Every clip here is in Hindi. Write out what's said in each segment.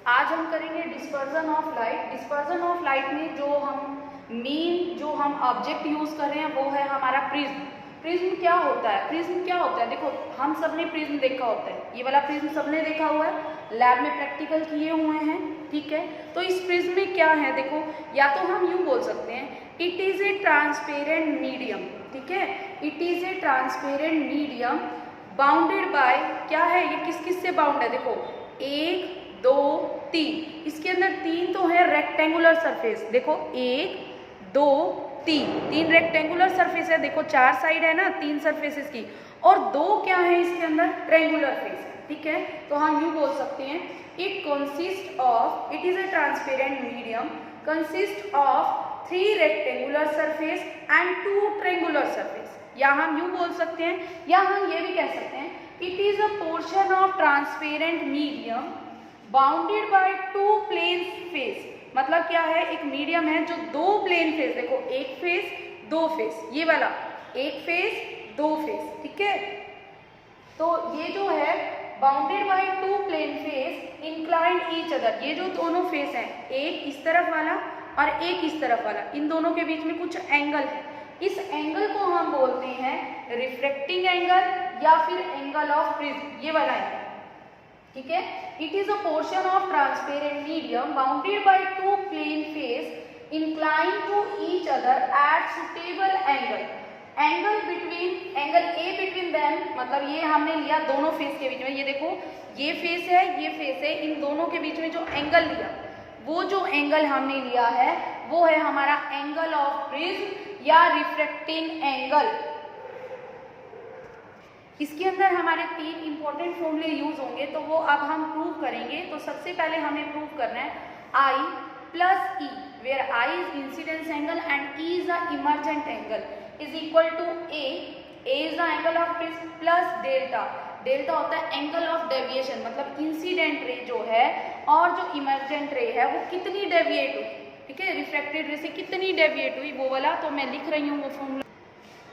आज हम करेंगे dispersion of light. Dispersion of light में जो हम ऑब्जेक्ट यूज कर रहे हैं वो है हमारा प्रिज्म। प्रिज्म क्या होता है? प्रिज्म क्या होता है? देखो हम सबने प्रिज्म देखा होता है, ये वाला प्रिज्म सबने देखा हुआ है, लैब में प्रैक्टिकल किए हुए हैं, ठीक है। तो इस प्रिज्म में क्या है, देखो या तो हम यूँ बोल सकते हैं it is a transparent medium, ठीक है। It is a transparent medium bounded bye, क्या है ये, किस किस से बाउंड है, देखो 1 2 3, इसके अंदर 3 तो है रेक्टेंगुलर सरफेस, देखो 1 2 3 रेक्टेंगुलर सरफेस है, देखो 4 साइड है ना 3 सरफेसेस की, और 2 क्या है इसके अंदर ट्रेंगुलर फेस है, ठीक है। तो हम यूँ बोल सकते हैं it consist of, it is a transparent medium consist of 3 rectangular surface and 2 triangular surface, या हम यूँ बोल सकते हैं, या हम ये भी कह सकते हैं it is a portion of transparent medium bounded by 2 plane face. मतलब क्या है, एक मीडियम है जो 2 प्लेन फेस, देखो 1 फेस 2 फेस, ये वाला 1 फेस 2 फेस, ठीक है। तो ये जो है bounded by 2 plane face inclined each other, ये जो दोनों फेस हैं, एक इस तरफ वाला और एक इस तरफ वाला, इन दोनों के बीच में कुछ एंगल है, इस एंगल को हम बोलते हैं रिफ्रैक्टिंग एंगल या फिर एंगल ऑफ प्रिज्म, ये वाला एंगल, ठीक है। It is a portion of transparent medium bounded by 2 plane face inclined to each other at suitable angle, angle between, angle A between them, मतलब ये हमने लिया दोनों फेस के बीच में, ये देखो ये फेस है ये फेस है, इन दोनों के बीच में जो एंगल लिया, वो जो एंगल हमने लिया है वो है हमारा एंगल ऑफ प्रिज्म या रिफ्रैक्टिंग एंगल। इसके अंदर हमारे 3 इंपॉर्टेंट फॉर्मूले यूज होंगे, तो वो अब हम प्रूव करेंगे। तो सबसे पहले हमें प्रूव करना है I plus E, where I is incidence angle and E is the emergent angle, is equal to A is the angle of prism plus delta, delta होता है एंगल ऑफ डेविएशन, मतलब इंसिडेंट रे जो है और जो इमर्जेंट रे है वो कितनी डेविएट हुई, ठीक है, रिफ्रैक्टेड रे से कितनी डेविएट हुई वो वाला, तो मैं लिख रही हूँ वो फॉर्मूला।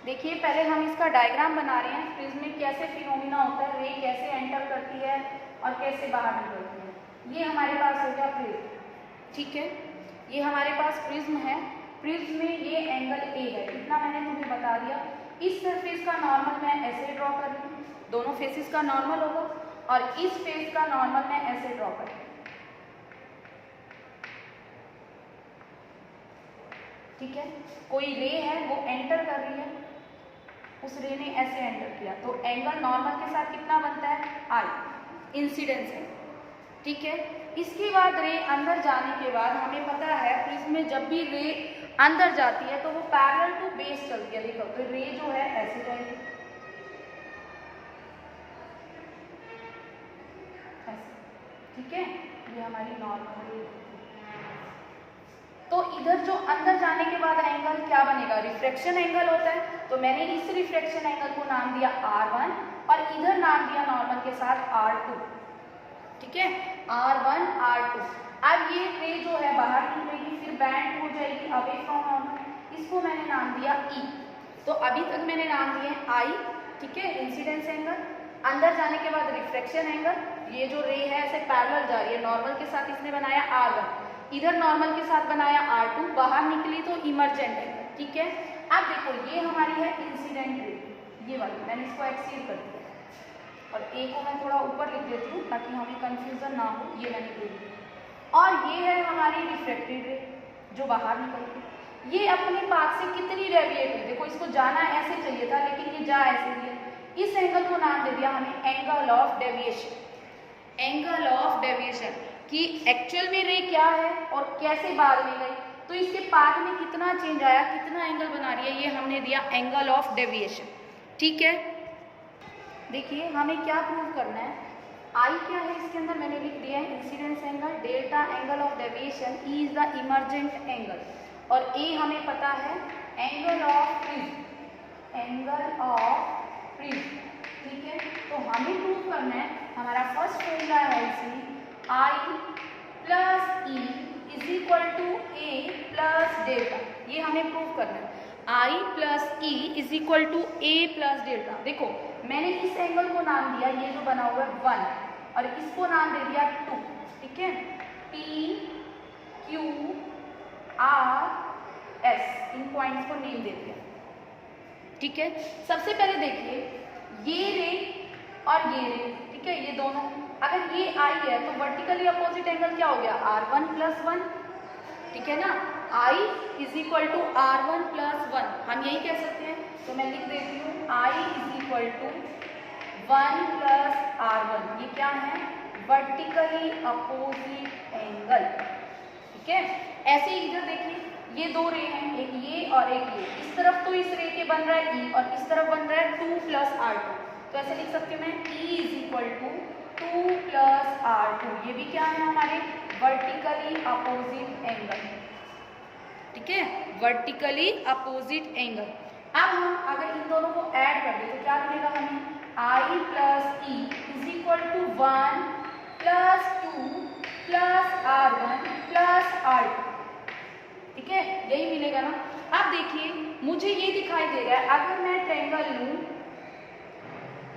देखिए पहले हम इसका डायग्राम बना रहे हैं, प्रिज्म में कैसे फिनोमिना होता है, रे कैसे एंटर करती है और कैसे बाहर निकलती है। ये हमारे पास हो गया प्रिज्म, ठीक है, ये हमारे पास प्रिज्म है, प्रिज्म में ये एंगल ए है, इतना मैंने तुम्हें बता दिया। इस सरफेस का नॉर्मल मैं ऐसे ड्रॉ कर रही हूँ, दोनों फेसेस का नॉर्मल होगा, और इस फेस का नॉर्मल मैं ऐसे ड्रॉ कर रही हूँ, ठीक है। कोई रे है वो एंटर कर रही है, उस रे ने ऐसे एंटर किया, तो एंगल नॉर्मल के साथ कितना बनता है, आई, इंसिडेंस है, ठीक है। इसके बाद रे अंदर जाने के बाद हमें पता है प्रिज्म में जब भी रे अंदर जाती है तो वो पैरेलल टू बेस चलती है, देखो तो रे जो है ऐसे जाएगी, ऐसे, ठीक है, ये हमारी नॉर्मल रे। तो इधर जो अंदर जाने के बाद एंगल क्या बनेगा, रिफ्रैक्शन एंगल होता है, तो मैंने इस रिफ्रैक्शन एंगल को नाम दिया R1 और इधर नाम दिया नॉर्मल के साथ R2, ठीक है, R1 R2। अब ये रे जो है बाहर निकलेगी, फिर बैंड हो जाएगी अवे फ्रॉम नॉर्मल, इसको मैंने नाम दिया E। तो अभी तक मैंने नाम दिए I, ठीक है, इंसिडेंस एंगल, अंदर जाने के बाद रिफ्रैक्शन एंगल, ये जो रे है ऐसे पैरेलल जा रही है, नॉर्मल के साथ इसने बनाया R1, इधर नॉर्मल के साथ बनाया R2, बाहर निकली तो इमर्जेंट है, ठीक है। अब देखो ये हमारी है इंसिडेंट रे, ये वाली मैंने इसको एक्सीड कर दिया, और ए को मैं थोड़ा ऊपर लिख देती हूँ ताकि हमें कंफ्यूजन ना हो, ये मैंने दे दी। और ये है हमारी रिफ्रैक्टेड रे जो बाहर निकलती, ये अपने पाथ से कितनी डेविएट हुई, देखो इसको जाना ऐसे चाहिए था लेकिन ये जा ऐसे दिया, इस एंगल को नाम दे दिया हमने angle of deviation, angle of deviation कि एक्चुअल में रे क्या है और कैसे बाद में गई, तो इसके पाथ में कितना चेंज आया, कितना एंगल बना रही है, ये हमने दिया एंगल ऑफ डेविएशन, ठीक है। देखिए हमें क्या प्रूव करना है, आई क्या है इसके अंदर मैंने लिख दिया है incidence angle, delta angle of deviation, E is the emergent angle, और ए हमें पता है angle of prism, angle of prism, ठीक है। तो हमें प्रूव करना है, हमारा फर्स्ट फॉर्मूला है इसमें I plus E is equal to A plus delta, ये हमें प्रूव करना है, I plus E is equal to A plus delta. देखो मैंने इस एंगल को नाम दिया, ये जो बना हुआ है 1, और इसको नाम दे दिया 2, ठीक है। पॉइंट्स को नेम दे दिया। ठीक है, सबसे पहले देखिए ये रे और ये रे, ठीक है, ये दोनों अगर ये आई है तो वर्टिकली अपोजिट एंगल क्या हो गया R1 + 1, ठीक है ना, I = R1 + 1, हम यही कह सकते हैं। तो मैं लिख देती हूँ I = 1 + R1, ये क्या है, वर्टिकली अपोजिट एंगल। ठीक है, ऐसे ही इधर देखिए ये दो रे हैं, एक ये और एक ये, इस तरफ तो इस रे के बन रहा है E और इस तरफ बन रहा है 2 + R2, तो ऐसे लिख सकती हूँ मैं E = 2 + R2, ये भी क्या है हमारे वर्टिकली अपोजिट एंगल। ठीक है, वर्टिकली अपोजिट एंगल। अब हम अगर इन दोनों को ऐड कर दें तो क्या मिलेगा हमें, I + E = 1 + 2 + R1 + R2, ठीक है, यही मिलेगा ना। अब देखिए मुझे ये दिखाई दे रहा है, अगर मैं ट्रायंगल लूं,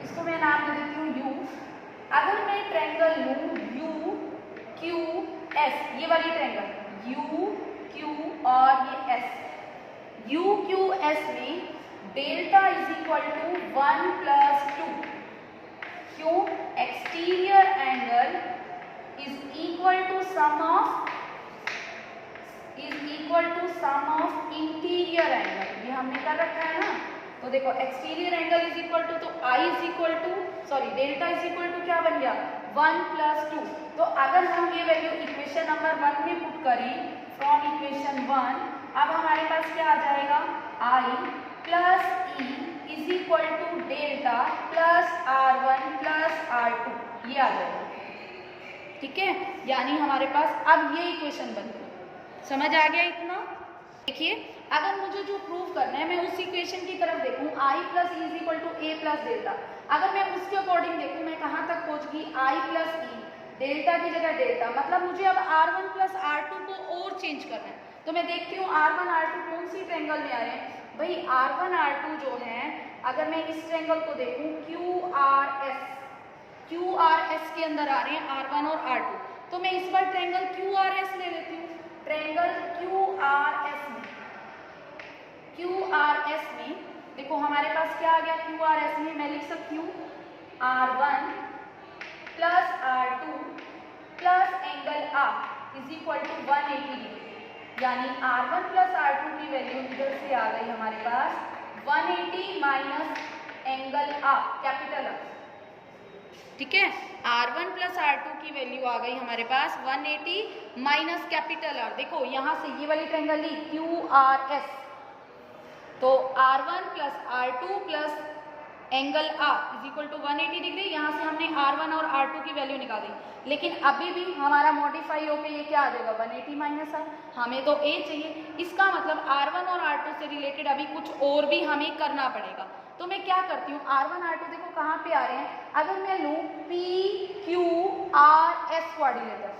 इसको मैं नाम दे देती हूँ U, अगर मैं ट्रायंगल लूं UQS, ये वाली ट्रायंगल UQ और ये S, UQS में डेल्टा = 1 + 2, क्यों, exterior angle = sum of interior angle, ये हमने कर रखा है ना। तो देखो एक्सटीरियर एंगल तो डेल्टा क्या बन गया 1 + 2। तो अगर हम ये वैल्यू इक्वेशन नंबर 1 में पुट करें फ्रॉम इक्वेशन 1, अब हमारे पास क्या आ जाएगा, I + E = delta + R1 + R2, ये आ जाएगा। ठीक है, यानी हमारे पास अब ये इक्वेशन बन गई। समझ आ गया इतना। देखिए अगर मुझे जो प्रूव करना है, मैं उस इक्वेशन की तरफ देखूं I + E = A + डेल्टा, अगर मैं उसके अकॉर्डिंग देखूं मैं कहां तक पहुंच गई, I + E, डेल्टा की जगह डेल्टा, मतलब मुझे अब R1 + R2 को और चेंज करना है। तो मैं देखती हूँ R1 R2 कौन सी ट्रायंगल में आ रहे हैं, भाई R1 R2 जो है, अगर मैं इस ट्रायंगल को देखूं QRS के अंदर आ रहे हैं R1 और R2, तो मैं इस बार ट्रायंगल QRS ले लेती हूँ। ट्रायंगल QRS में देखो हमारे पास क्या आ गया, QRS में मैं लिख सकती हूँ R1 + R2 + angle R = 180 degree, यानी R1 + R2 की वैल्यू इधर से आ गई हमारे पास 180 minus angle R, capital R। ठीक है, R1 + R2 की वैल्यू आ गई हमारे पास 180 माइनस कैपिटल R। देखो यहाँ से ये वाली ट्रायंगल ली QRS, तो R1 + R2 + angle R = 180 degree, यहाँ से हमने R1 और R2 की वैल्यू निकाल दी, लेकिन अभी भी हमारा मॉडिफाई होकर ये क्या आ जाएगा 180 माइनस R, हमें तो A चाहिए। इसका मतलब R1 और R2 से रिलेटेड अभी कुछ और भी हमें करना पड़ेगा। तो मैं क्या करती हूँ, R1 R2 देखो कहाँ पे आ रहे हैं, अगर मैं लूँ PQRS कोऑर्डिनेटर,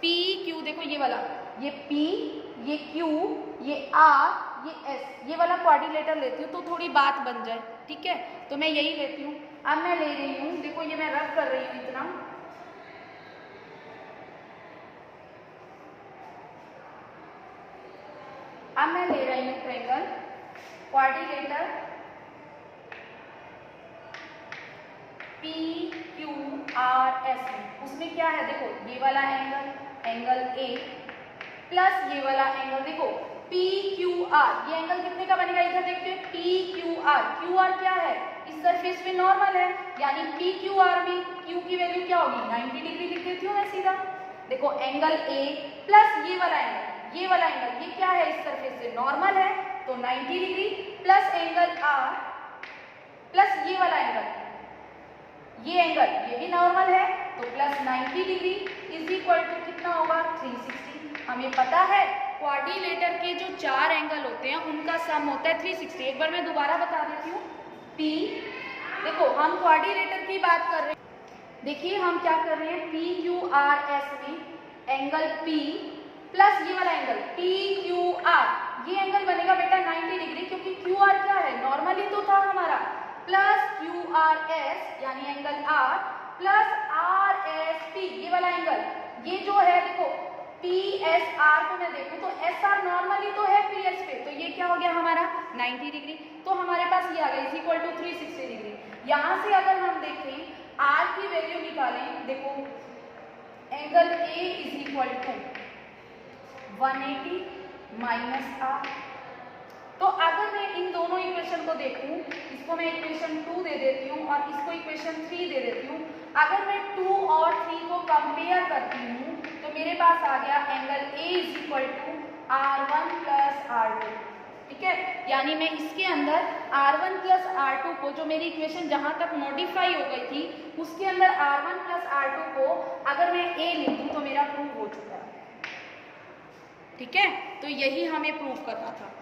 PQ देखो ये वाला, ये P, ये Q, ये R, ये S, ये वाला कोऑर्डिनेटर लेती हूँ तो थोड़ी बात बन जाए। ठीक है, तो मैं यही लेती हूँ। अब मैं ले रही हूँ, देखो ये मैं रब कर रही हूँ इतना, अब मैं ले रही हूँ ट्रायंगल कोऑर्डिनेटर PQRS में, उसमें क्या है देखो ये वाला एंगल A प्लस ये वाला एंगल देखो PQR, ये एंगल कितने का बनेगा, इधर देखते हैं PQR, QR क्या है, इस सरफेस पे नॉर्मल है, यानी PQR में Q की वैल्यू क्या होगी 90 डिग्री लिख देती हूँ मैं सीधा। देखो एंगल A प्लस ये वाला एंगल ये क्या है, इस सरफेस से नॉर्मल है तो 90 degree, plus angle R plus ये वाला एंगल, ये भी नॉर्मल है तो प्लस 90 डिग्री = कितना होगा 360। हमें पता है क्वाड्रिलेटर के जो 4 एंगल होते हैं उनका सम होता है 360। एक बार मैं दोबारा बता देती हूँ, P, देखो हम क्वाड्रिलेटर की बात कर रहे हैं, देखिए हम क्या कर रहे हैं, PQRS में एंगल P प्लस ये वाला एंगल PQR, ये एंगल बनेगा बेटा 90 डिग्री, क्योंकि QR क्या है नॉर्मल ही तो था हमारा, प्लस QRS यानी एंगल R प्लस RSP, ये वाला एंगल, ये जो है देखो पी एस आर को मैं देखूं तो एस आर नॉर्मली तो है पी एस पे, तो ये क्या हो गया हमारा 90 डिग्री, तो हमारे पास ये आ गया इज इक्वल टू 360 डिग्री। यहाँ से अगर हम देखें आर की वैल्यू निकालें, देखो angle A is equal to 180 minus R. तो अगर मैं इन दोनों इक्वेशन को देखूं, इसको मैं इक्वेशन 2 दे देती हूँ और इसको इक्वेशन 3 दे देती हूँ। अगर मैं 2 और 3 को कंपेयर करती हूँ तो मेरे पास आ गया angle A is equal to R1 plus R2, ठीक है। यानी मैं इसके अंदर R1 प्लस R2 को, जो मेरी इक्वेशन जहां तक मॉडिफाई हो गई थी उसके अंदर R1 प्लस R2 को अगर मैं ए लिख दूं तो मेरा प्रूव हो चुका है, ठीक है। तो यही हमें प्रूव करना था।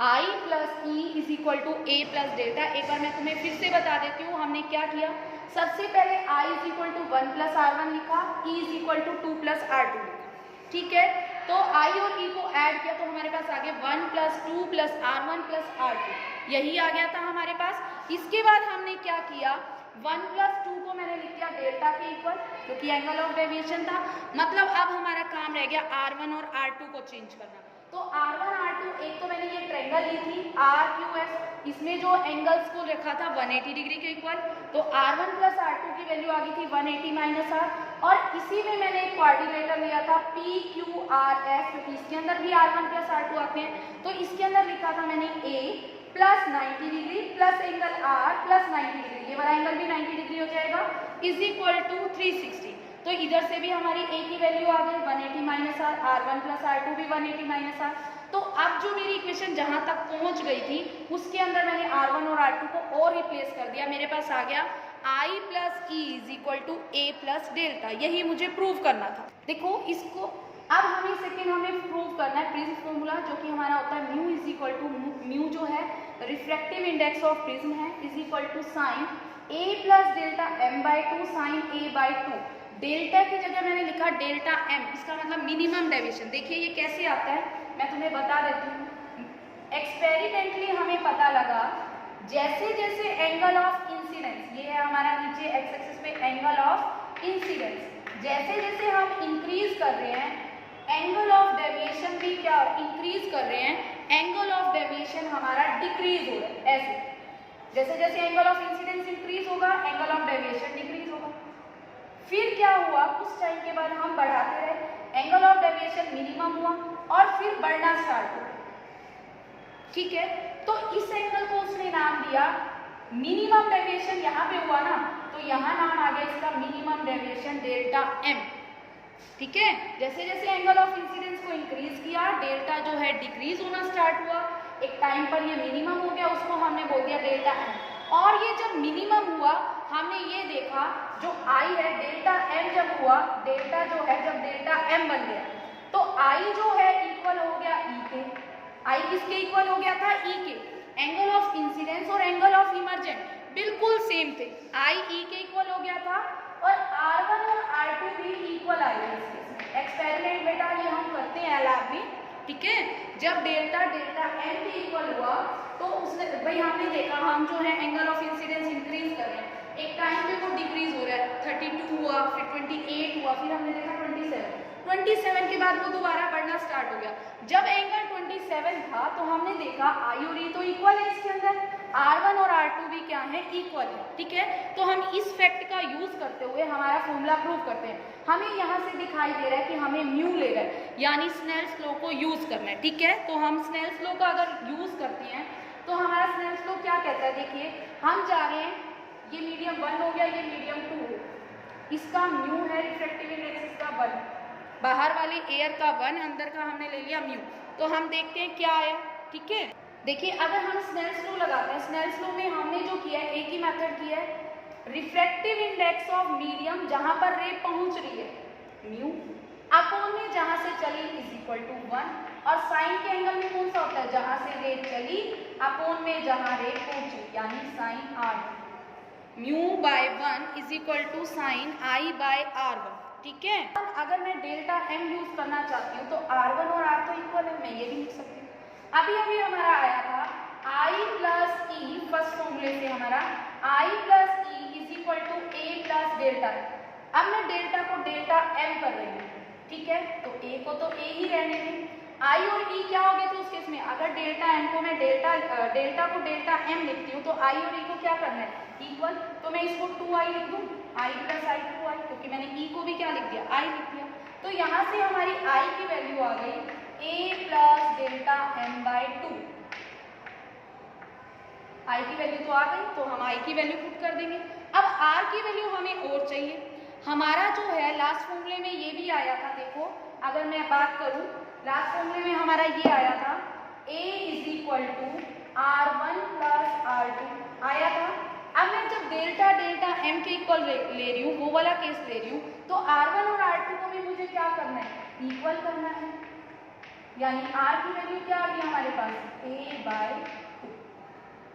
I plus E is equal to A plus delta. एक बार मैं तुम्हें फिर से बता देती हूँ हमने क्या किया। सबसे पहले I is equal to 1 plus R1 लिखा, E is equal to 2 plus R2 लिखा, ठीक है। तो I और E को ऐड किया तो हमारे पास आ गया 1 plus 2 plus R1 plus R2, यही आ गया था हमारे पास। इसके बाद हमने क्या किया, 1 प्लस 2 को मैंने लिख दिया डेल्टा के इक्वल, जो कि एंगल ऑफ डेविएशन था। मतलब अब हमारा काम रह गया R1 और R2 को चेंज करना। तो R1 R2, एक तो मैंने ये ट्रायंगल ली थी RQS, इसमें जो एंगल्स को रखा था 180 डिग्री के इक्वल, तो R1 प्लस R2 की वैल्यू आ गई थी 180 माइनस R, और इसी में मैंने एक क्वाड्रिलेटरल लिया था PQRS, क्योंकि इसके अंदर भी R1 प्लस R2 आते हैं। तो इसके अंदर लिखा था मैंने A plus 90 degree plus angle R plus 90 degree, ये वाला एंगल भी 90 डिग्री हो जाएगा, इज इक्वल टू 360। तो इधर से भी हमारी A की वैल्यू आ गई 180 minus R, R1 plus R2 भी 180 माइनस R। तो अब जो मेरी इक्वेशन जहां तक पहुंच गई थी उसके अंदर मैंने R1 और R2 को और रिप्लेस कर दिया। मेरे पास आ गया I plus E is equal to A plus delta, यही मुझे प्रूव करना था। देखो इसको अब हमें प्रूव करना है प्रिज्म फॉर्मूला, जो कि हमारा होता है mu is equal to, mu जो है रिफ्रैक्टिव इंडेक्स ऑफ प्रिज्म है, is equal to sine A plus delta M by 2 sine A by 2। Delta की जगह मैंने लिखा डेल्टा एम, इसका मतलब मिनिमम डेविएशन। देखिए ये कैसे आता है, मैं तुम्हें बता देती हूँ। एक्सपेरिमेंटली हमें पता लगा जैसे जैसे एंगल ऑफ इंसिडेंस, ये है हमारा नीचे एक्स एक्सिस पे एंगल ऑफ इंसिडेंस, जैसे जैसे हम इंक्रीज कर रहे हैं एंगल ऑफ डेविएशन भी क्या इंक्रीज कर रहे हैं, एंगल ऑफ डेविएशन हमारा डिक्रीज हो रहा है। ऐसे जैसे जैसे एंगल ऑफ इंसिडेंस इंक्रीज होगा एंगल ऑफ डेविएशन डिक्रीज होगा। फिर क्या हुआ, कुछ टाइम के बाद हम बढ़ाते रहे, एंगल ऑफ डेविएशन मिनिमम हुआ और फिर बढ़ना स्टार्ट हुआ, ठीक है। तो इस एंगल को उसने नाम दिया मिनिमम डेविएशन, यहाँ पे हुआ ना, तो यहाँ नाम आ गया इसका मिनिमम डेविएशन डेल्टा एम, ठीक है। जैसे जैसे एंगल ऑफ इंसिडेंस को इंक्रीज किया डेल्टा जो है डिक्रीज होना स्टार्ट हुआ, एक टाइम पर ये मिनिमम हो गया, उसको हमने बोल दिया डेल्टा एम। और ये जब मिनिमम हुआ हमने ये देखा जो आई है डेल्टा एम जब हुआ, डेल्टा जो है जब डेल्टा एम बन गया तो आई जो है इक्वल हो गया ई के। आई किसके इक्वल हो गया था, ई के। एंगल ऑफ इंसिडेंस और एंगल ऑफ इमर्जेंट बिल्कुल सेम थे, आई ई के इक्वल हो गया था और R1 और R2 भी इक्वल आए थे। एक्सपेरिमेंट बेटा ये हम करते हैं लैब में, ठीक है। जब डेल्टा एम के इक्वल हुआ तो उसने भाई हमने देखा हम जो है एंगल ऑफ इंसिडेंस इंक्रीज कर रहे हैं, एक टाइम पे वो डिक्रीज हो रहा है, 32 हुआ, फिर 28 हुआ, फिर हमने देखा 27 के बाद वो दोबारा बढ़ना स्टार्ट हो गया। जब एंगल 27 था तो हमने देखा आई और ई तो इक्वल है, इसके अंदर R1 और R2 भी क्या है, इक्वल है, ठीक है। तो हम इस फैक्ट का यूज करते हुए हमारा फॉर्मूला प्रूव करते हैं। हमें यहाँ से दिखाई दे रहा है कि हमें म्यू ले रहा है, यानी स्नेल्स लॉ को यूज करना है, ठीक है। तो हम स्नेल्स लॉ का अगर यूज करते हैं तो हमारा स्नेल्स लॉ क्या कहता है, देखिए हम जा रहे हैं, ये मीडियम 1 हो गया, ये मीडियम 2 हो, इसका म्यू है रिफ्रैक्टिव इंडेक्स इसका 1, बाहर वाले एयर का 1, अंदर का हमने ले लिया म्यू। तो हम देखते हैं क्या आया, ठीक है। देखिए अगर हम स्नेल्स लॉ लगाते हैं, स्नेल्स लॉ में हमने जो किया है एक ही मेथड किया है, रिफ्रैक्टिव इंडेक्स ऑफ मीडियम जहां पर रे पहुंच रही है म्यू अपॉन में जहां से चली इज इक्वल टू 1, और साइन के एंगल में कौन सा होता है, जहां से रे चली अपॉन में जहां रे पहुंची, यानी sine R. Mu by 1 is equal to sine I by R1, ठीक है। अगर मैं डेल्टा एम यूज करना चाहती हूँ तो R1 और R तो इक्वल है, मैं ये भी लिख सकती हूँ। अभी हमारा आया था I प्लस ई, फर्स्ट फॉर्मूले से हमारा I plus E is equal to A plus delta. अब मैं डेल्टा को डेल्टा एम कर रही हूँ, ठीक है। तो ए को तो ए ही रहने दें। आई और ई क्या हो गए थे उस केस में, अगर डेल्टा एम को मैं डेल्टा को डेल्टा एम लिखती हूँ तो आई और ई को क्या करना है, इक्वल। तो मैं इसको 2i लिख दूँ, आई प्लस आई 2i, क्योंकि मैंने ई को भी क्या लिख दिया, आई लिख दिया। तो यहाँ से हमारी आई की वैल्यू आ गई ए प्लस डेल्टा एम बाई 2। आई की वैल्यू तो आ गई, तो हम आई की वैल्यू पुट कर देंगे। अब आर की वैल्यू हमें और चाहिए। हमारा जो है लास्ट फॉर्मूले में ये भी आया था, देखो अगर मैं बात करूं लास्ट फॉर्मूले में हमारा ये आया था A is equal to R1 plus R2 आया था। अब मैं जब डेल्टा डेल्टा M के इक्वल ले रही हूँ, वो वाला केस ले रही हूँ, तो R1 और R2 को भी मुझे क्या करना है, इक्वल करना है। यानी R की वैल्यू क्या आ गई हमारे पास, A बाय 2।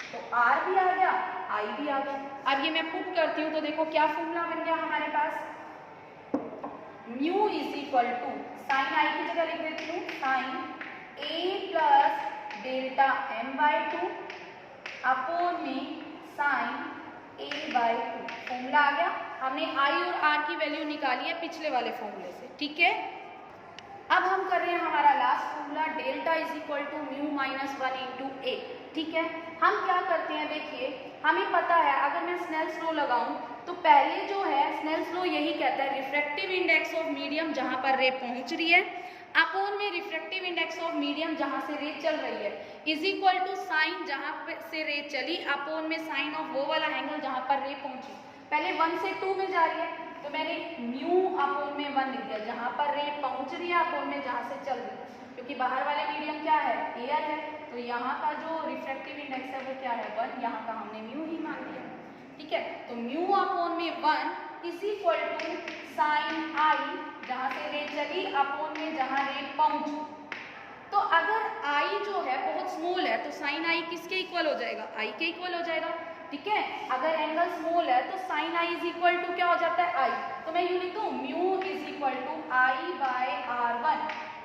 तो R भी आ गया, I भी आ गया। अब ये मैं पुट करती हूँ तो देखो क्या फॉर्मूला बन गया हमारे पास, mu is equal to sine I की जगह लिख देती हूँ sine A plus delta M by 2 upon में साइन A बाय 2। फॉर्मूला आ गया, हमने I और R की वैल्यू निकाली है पिछले वाले फॉर्मूले से, ठीक है। अब हम कर रहे हैं हमारा last formula delta is equal to mu minus 1 into A, ठीक है। हम क्या करते हैं, देखिए हमें पता है अगर मैं स्नेल्स लॉ लगाऊं तो पहले जो है स्नेल्स लॉ यही कहता है रिफ्रैक्टिव इंडेक्स ऑफ मीडियम जहां पर रे पहुंच रही है अपोन में रिफ्रैक्टिव इंडेक्स ऑफ मीडियम जहां से रे चल रही है इज इक्वल टू साइन जहां से रे चली अपोन में साइन ऑफ वो वाला एंगल जहां पर रे पहुंची। पहले 1 से 2 में जा रही है तो मैंने म्यू अपोन में 1 लिख दिया, जहां पर रे पहुंच रही है अपोन में जहां से चल रही है, क्योंकि बाहर वाले मीडियम क्या है, एयर है, तो यहाँ का जो रिफ्रैक्टिव इंडेक्स है वो क्या है 1, यहाँ का हमने म्यू ही मान लिया, ठीक है। तो म्यू अपोन में 1 इज इक्वल टू साइन आई जहां से रे चली अपोन में जहां रे पहुंची। तो अगर आई जो है बहुत स्मॉल है तो साइन आई किसके इक्वल हो जाएगा, आई के इक्वल हो जाएगा, ठीक है। अगर एंगल स्मॉल है तो sine I is equal to क्या हो जाता है, आई। तो मैं यूं लिखूं mu is equal to I by R1।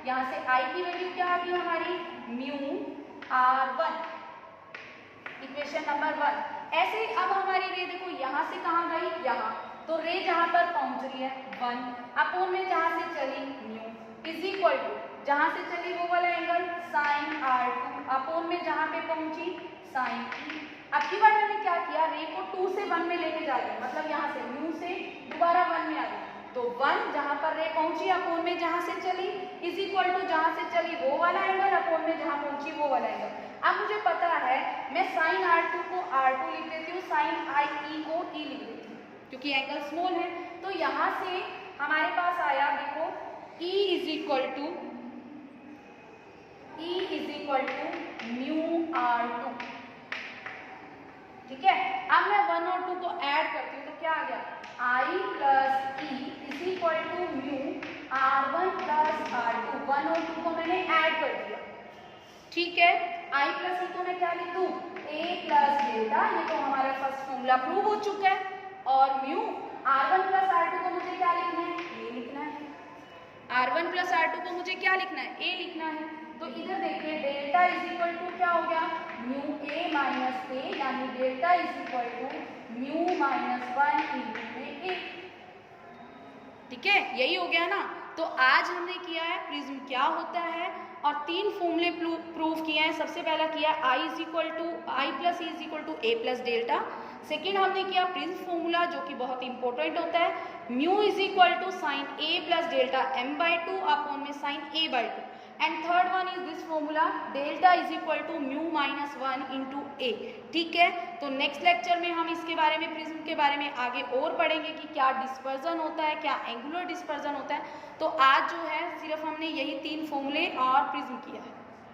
यहाँ से आई की वैल्यू क्या आ गई हमारी, म्यू R1, इक्वेशन नंबर 1। ऐसे ही अब हमारी रे देखो यहाँ से कहाँ गई, यहाँ, तो रे जहाँ पर पहुँच रही है 1 अपोन में जहाँ से चली म्यू इज इक्वल टू जहाँ से चली वो वाला एंगल साइन R2 अपोन में जहाँ पे पहुँची साइन E। अब की बार मैंने क्या किया, रे को 2 से 1 में लेके जा रही हूँ, मतलब यहाँ से म्यू से दोबारा 1 में आ गई, तो 1 जहाँ पर रे पहुंची अपोन में जहाँ से चली इज इक्वल टू जहाँ से चली वो वाला एंगल अपोन में जहाँ पहुंची वो वाला एंगल। अब मुझे पता है मैं साइन R2 को R2 लिख देती हूँ, साइन आई ई को ई लिख देती हूँ, क्योंकि एंगल स्मॉल है। तो यहाँ से हमारे पास आया देखो E is equal to mu R2, ठीक है। अब मैं 1 और 2 को ऐड करती हूँ तो क्या आ गया, I plus E is equal to mu R1 plus R2। 1 और 2 को मैंने ऐड कर दिया, ठीक है। I प्लस ई को मैं क्या लिख दूँ, A प्लस डेल्टा, ये तो हमारा फर्स्ट फॉर्मूला प्रूव हो चुका है। और म्यू R1 प्लस R2 को मुझे क्या लिखना है, A लिखना है। R1 प्लस R2 को मुझे क्या लिखना है, A लिखना है। तो इधर देखिए डेल्टा इज इक्वल टू क्या हो गया, म्यू A माइनस A, यानी delta is equal to mu minus 1 into A, ठीक है। यही हो गया ना। तो आज हमने किया है प्रिज्म क्या होता है और 3 फॉर्मूले प्रूव किए हैं। सबसे पहला किया I is equal to I plus E is equal to A plus delta. Second हमने किया प्रिज्म फॉर्मूला जो कि बहुत इंपॉर्टेंट होता है, mu is equal to sine A plus delta M by 2 upon में sine A by 2। And third one is this formula delta is equal to mu minus 1 into A, ठीक है। तो नेक्स्ट लेक्चर में हम इसके बारे में प्रिज्म के बारे में आगे और पढ़ेंगे कि क्या डिस्पर्जन होता है, क्या एंगुलर डिस्पर्जन होता है। तो आज जो है सिर्फ हमने यही 3 फॉर्मूले और प्रिज्म किया है।